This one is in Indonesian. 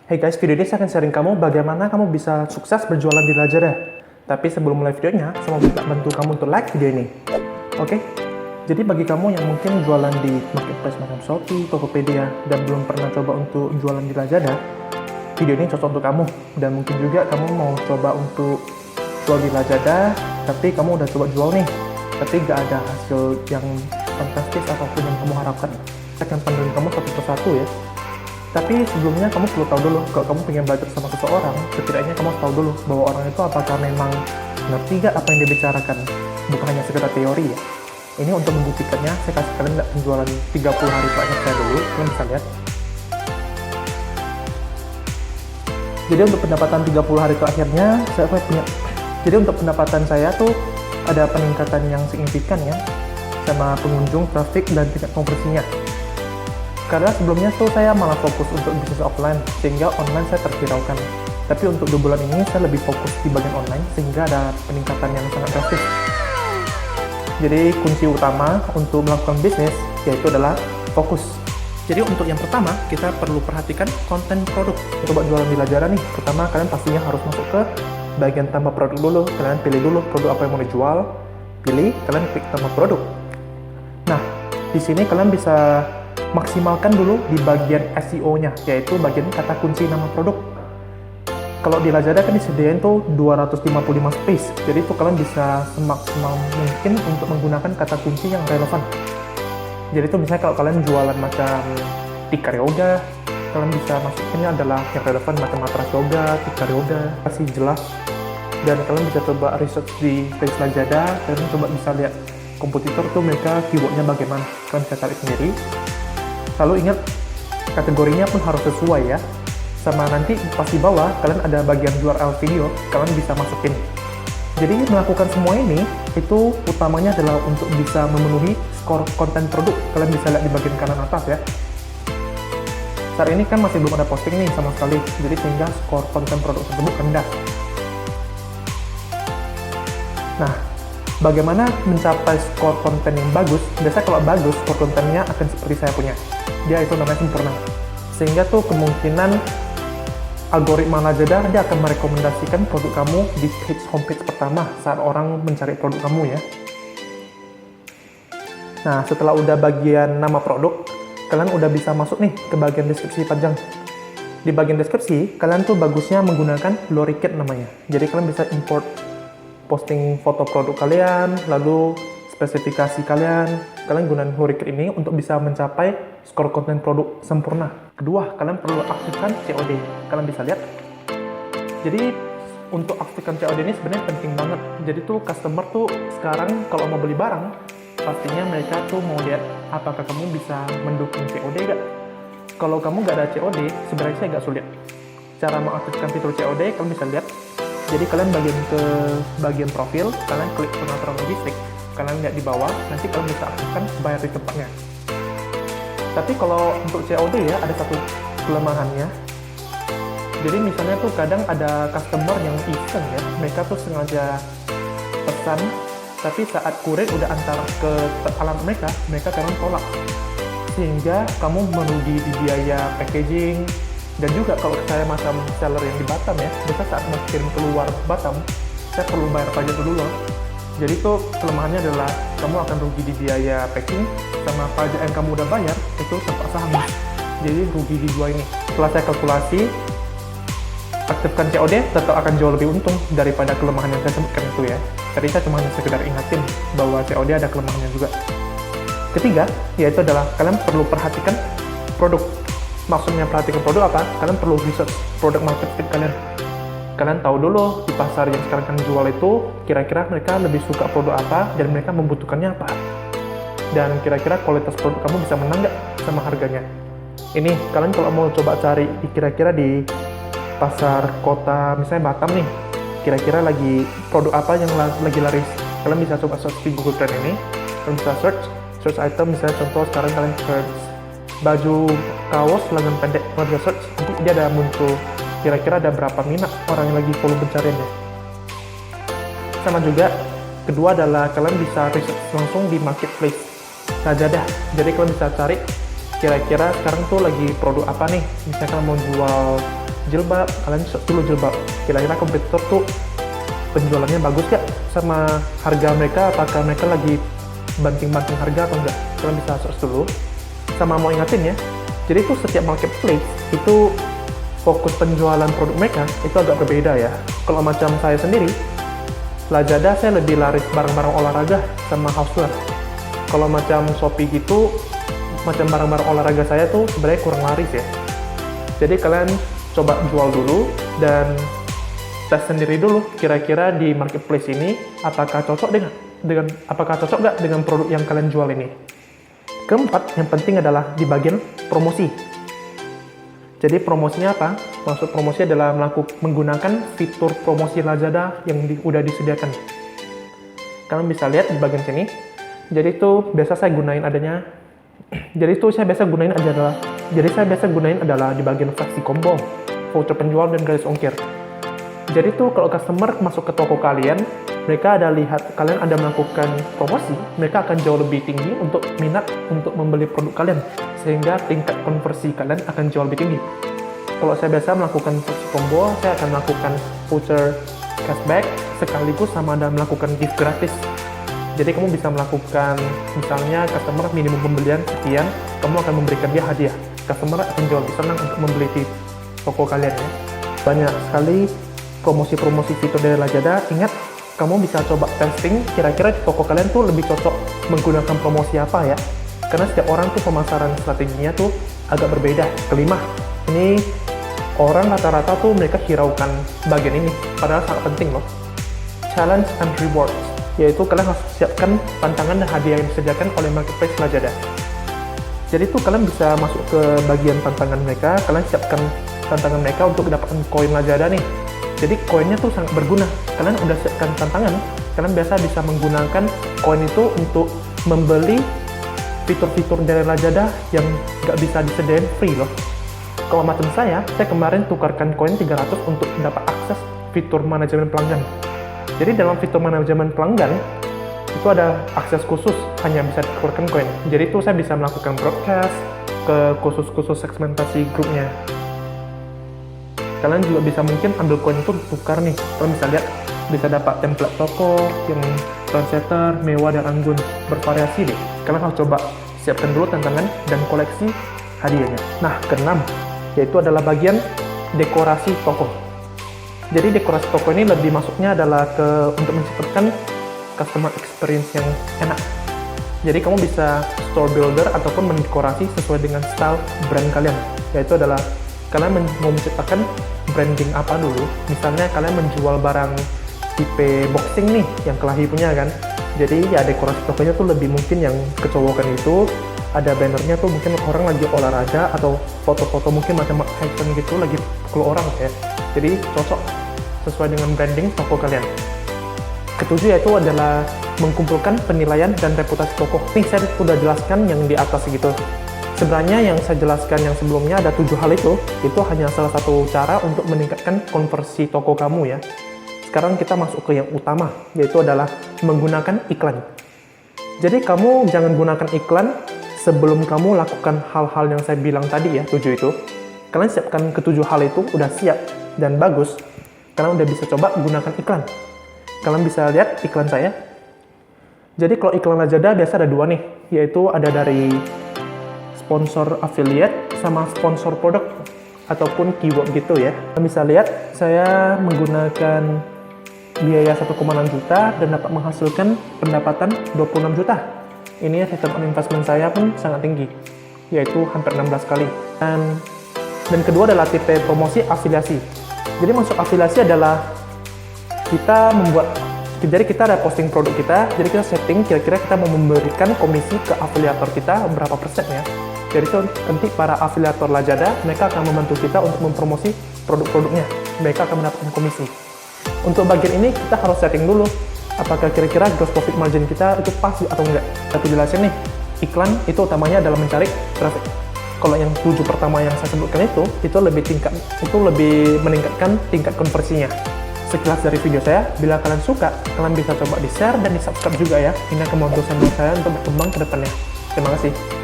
Hey guys, video ini saya akan sharing kamu bagaimana kamu bisa sukses berjualan di Lazada. Tapi sebelum mulai videonya, saya mau minta bantu kamu untuk like video ini. Oke? Jadi bagi kamu yang mungkin jualan di marketplace macam Shopee, Tokopedia, dan belum pernah coba untuk jualan di Lazada, video ini cocok untuk kamu. Dan mungkin juga kamu mau coba untuk jual di Lazada, tapi kamu udah coba jual nih, tapi gak ada hasil yang fantastis apapun yang kamu harapkan. Saya akan panggil kamu satu persatu ya. Tapi sebelumnya kamu perlu tahu dulu, kalau kamu pengen belajar sama seseorang, setidaknya kamu harus tahu dulu bahwa orang itu apakah memang ngerti gak apa yang dia bicarakan, bukan hanya sekedar teori ya. Ini untuk membuktikannya, saya kasih kalian nggak penjualan 30 hari terakhir saya dulu, kalian bisa lihat. Jadi untuk pendapatan 30 hari terakhirnya, saya punya. Jadi untuk pendapatan saya tuh ada peningkatan yang signifikan ya, sama pengunjung, traffic, dan tingkat konversinya. Karena sebelumnya tuh saya malah fokus untuk bisnis offline, sehingga online saya terhiraukan. Tapi untuk 2 bulan ini saya lebih fokus di bagian online, sehingga ada peningkatan yang sangat drastis. Jadi kunci utama untuk melakukan bisnis, yaitu adalah fokus. Jadi untuk yang pertama, kita perlu perhatikan konten produk. Coba jualan di Lazada nih, pertama kalian pastinya harus masuk ke bagian tambah produk dulu. Kalian pilih dulu produk apa yang mau dijual, pilih, kalian klik tambah produk. Nah, di sini kalian bisa maksimalkan dulu di bagian SEO-nya, yaitu bagian kata kunci nama produk. Kalau di Lazada kan disediain tuh 255 space, jadi itu kalian bisa semaksimal mungkin untuk menggunakan kata kunci yang relevan. Jadi itu misalnya kalau kalian jualan macam tikar yoga, kalian bisa masukinnya adalah yang relevan macam matras yoga, tikar yoga, kasih jelas. Dan kalian bisa coba research di page Lazada, kalian coba bisa lihat kompetitor tuh mereka keywordnya bagaimana, kalian bisa cari sendiri. Lalu ingat, kategorinya pun harus sesuai ya. Sama nanti pas di bawah, kalian ada bagian URL video, kalian bisa masukin. Jadi melakukan semua ini, itu utamanya adalah untuk bisa memenuhi skor konten produk. Kalian bisa lihat di bagian kanan atas ya. Saat ini kan masih belum ada posting nih sama sekali, jadi sehingga skor konten produk tersebut rendah. Nah, bagaimana mencapai skor konten yang bagus? Biasanya kalau bagus, skor kontennya akan seperti saya punya. Dia itu namanya sempurna. Sehingga tuh kemungkinan algoritma Lazada dia akan merekomendasikan produk kamu di homepage pertama saat orang mencari produk kamu ya. Nah, setelah udah bagian nama produk, kalian udah bisa masuk nih ke bagian deskripsi panjang. Di bagian deskripsi, kalian tuh bagusnya menggunakan Lorikit namanya. Jadi kalian bisa import posting foto produk kalian, lalu spesifikasi kalian gunakan Lorikit ini untuk bisa mencapai skor konten produk sempurna. Kedua, kalian perlu aktifkan COD. Kalian bisa lihat. Jadi untuk aktifkan COD ini sebenarnya penting banget. Jadi tuh customer tuh sekarang kalau mau beli barang, pastinya mereka tuh mau lihat apakah kamu bisa mendukung COD gak. Kalau kamu gak ada COD, sebenarnya agak sulit. Cara mengaktifkan fitur COD, kalian bisa lihat. Jadi kalian bagian profil, kalian klik pengaturan logistik, kalian lihat di bawah, nanti kalian bisa aktifkan bayar di tempatnya. Tapi kalau untuk COD ya, ada satu kelemahannya. Jadi misalnya tuh kadang ada customer yang iseng ya, mereka tuh sengaja pesan, tapi saat kurir udah antar ke alamat mereka kadang tolak. Sehingga kamu merugi di biaya packaging, dan juga kalau saya macam seller yang di Batam ya, biasa saat mau kirim keluar Batam, saya perlu bayar pajak dulu loh. Jadi tuh kelemahannya adalah kamu akan rugi di biaya packing, sama pajak yang kamu udah bayar itu terpaksa habis. Jadi rugi di dua ini. Setelah saya kalkulasi, aktifkan COD tetap akan jauh lebih untung daripada kelemahan yang saya sebutkan itu ya. Tadi saya cuma sekedar ingatin bahwa COD ada kelemahannya juga. Ketiga, yaitu adalah kalian perlu perhatikan produk. Maksudnya perhatikan produk apa? Kalian perlu research produk market fit kalian. Kalian tahu dulu di pasar yang sekarang kalian jual itu kira-kira mereka lebih suka produk apa dan mereka membutuhkannya apa. Dan kira-kira kualitas produk kamu bisa menang nggak sama harganya. Ini kalian kalau mau coba cari kira-kira di pasar kota misalnya Batam nih, kira-kira lagi produk apa yang lagi laris. Kalian bisa coba search di Google Trend ini. Kalian bisa search item, misalnya contoh sekarang kalian search baju kaos lengan pendek, kalian bisa search, nanti dia ada muncul kira-kira ada berapa minat orang yang lagi follow pencariannya. Sama juga, kedua adalah kalian bisa research langsung di marketplace Lazada. Jadi kalian bisa cari kira-kira sekarang tuh lagi produk apa nih. Misalnya kalian mau jual jilbab, kalian search dulu jilbab. Kira-kira kompetitor tuh penjualannya bagus gak sama harga mereka, apakah mereka lagi banting-banting harga atau enggak. Kalian bisa search dulu. Sama mau ingatin ya, jadi itu setiap marketplace itu fokus penjualan produk mereka itu agak berbeda ya. Kalau macam saya sendiri, Lazada saya lebih laris barang-barang olahraga sama houseware. Kalau macam Shopee gitu, macam barang-barang olahraga saya tuh sebenarnya kurang laris ya. Jadi kalian coba jual dulu dan tes sendiri dulu kira-kira di marketplace ini apakah cocok nggak dengan produk yang kalian jual ini. Keempat, yang penting adalah di bagian promosi. Jadi promosinya apa? Maksud promosi adalah menggunakan fitur promosi Lazada yang udah disediakan. Kalian bisa lihat di bagian sini. Jadi itu biasa saya gunain saya biasa gunain adalah di bagian fraksi combo, voucher penjual dan gratis ongkir. Jadi tuh kalau customer masuk ke toko kalian, mereka ada lihat kalian ada melakukan promosi, mereka akan jauh lebih tinggi untuk minat untuk membeli produk kalian, sehingga tingkat konversi kalian akan jauh lebih tinggi. Kalau saya biasa melakukan fraksi combo, saya akan melakukan voucher cashback sekaligus sama ada melakukan gift gratis. Jadi kamu bisa melakukan, misalnya customer minimum pembelian sekian, kamu akan memberikan dia hadiah. Customer akan jauh lebih senang untuk membeli di toko kalian ya. Banyak sekali promosi-promosi fitur dari Lazada. Ingat, kamu bisa coba testing kira-kira di toko kalian tuh lebih cocok menggunakan promosi apa ya. Karena setiap orang tuh pemasaran strateginya tuh agak berbeda. Kelima, ini orang rata-rata tuh mereka hiraukan bagian ini, padahal sangat penting loh. Challenge and rewards, yaitu kalian harus siapkan tantangan dan hadiah yang disediakan oleh marketplace Lazada. Jadi tuh kalian bisa masuk ke bagian tantangan mereka, kalian siapkan tantangan mereka untuk mendapatkan koin Lazada nih. Jadi koinnya tuh sangat berguna. Kalian udah siapkan tantangan, kalian biasa bisa menggunakan koin itu untuk membeli fitur-fitur dari Lazada yang nggak bisa disediain free loh. Kalau macam saya kemarin tukarkan koin 300 untuk dapat akses fitur manajemen pelanggan. Jadi dalam fitur manajemen pelanggan, itu ada akses khusus, hanya bisa dikeluarkan koin. Jadi itu saya bisa melakukan broadcast ke khusus-khusus segmentasi grupnya. Kalian juga bisa mungkin ambil koin itu tukar nih. Kalian bisa lihat, bisa dapat template toko yang trendsetter, mewah dan anggun, bervariasi deh. Kalian harus coba siapkan dulu tantangan dan koleksi hadiahnya. Nah, keenam, yaitu adalah bagian dekorasi toko. Jadi dekorasi toko ini lebih masuknya adalah untuk menciptakan customer experience yang enak. Jadi kamu bisa store builder ataupun mendekorasi sesuai dengan style brand kalian. Yaitu adalah kalian mau menciptakan branding apa dulu. Misalnya kalian menjual barang tipe boxing nih, yang kelahi punya kan. Jadi ya dekorasi tokonya tuh lebih mungkin yang kecowokan itu. Ada bannernya tuh mungkin orang lagi olahraga atau foto-foto mungkin macam action gitu lagi pukul orang ya. Jadi cocok sesuai dengan branding toko kalian. Ketujuh yaitu adalah mengumpulkan penilaian dan reputasi toko. Nih saya sudah jelaskan yang di atas gitu. Sebenarnya yang saya jelaskan yang sebelumnya ada 7 hal itu hanya salah satu cara untuk meningkatkan konversi toko kamu ya. Sekarang kita masuk ke yang utama, yaitu adalah menggunakan iklan. Jadi kamu jangan gunakan iklan sebelum kamu lakukan hal-hal yang saya bilang tadi ya, 7 itu. Kalian siapkan ke-7 hal itu, udah siap dan bagus, kalian udah bisa coba gunakan iklan. Kalian bisa lihat iklan saya. Jadi kalau iklan Lazada biasa ada 2 nih, yaitu ada dari sponsor affiliate sama sponsor produk ataupun keyword gitu ya. Kalian bisa lihat saya menggunakan biaya 1,6 juta dan dapat menghasilkan pendapatan 26 juta. Ini return on investment saya pun sangat tinggi, yaitu hampir 16 kali. Dan kedua adalah tipe promosi afiliasi. Jadi maksud afiliasi adalah jadi kita ada posting produk kita, jadi kita setting kira-kira kita mau memberikan komisi ke afiliator kita berapa persen ya. Jadi itu nanti para afiliator Lazada, mereka akan membantu kita untuk mempromosi produk-produknya. Mereka akan mendapatkan komisi. Untuk bagian ini kita harus setting dulu, apakah kira-kira gross profit margin kita itu pas atau enggak. Aku jelasin nih, iklan itu utamanya adalah mencari traffic. Kalau yang 7 pertama yang saya sebutkan itu lebih meningkatkan tingkat konversinya. Sekilas dari video saya, bila kalian suka, kalian bisa coba di-share dan di-subscribe juga ya. Ini akan membantu channel saya untuk berkembang ke depannya. Terima kasih.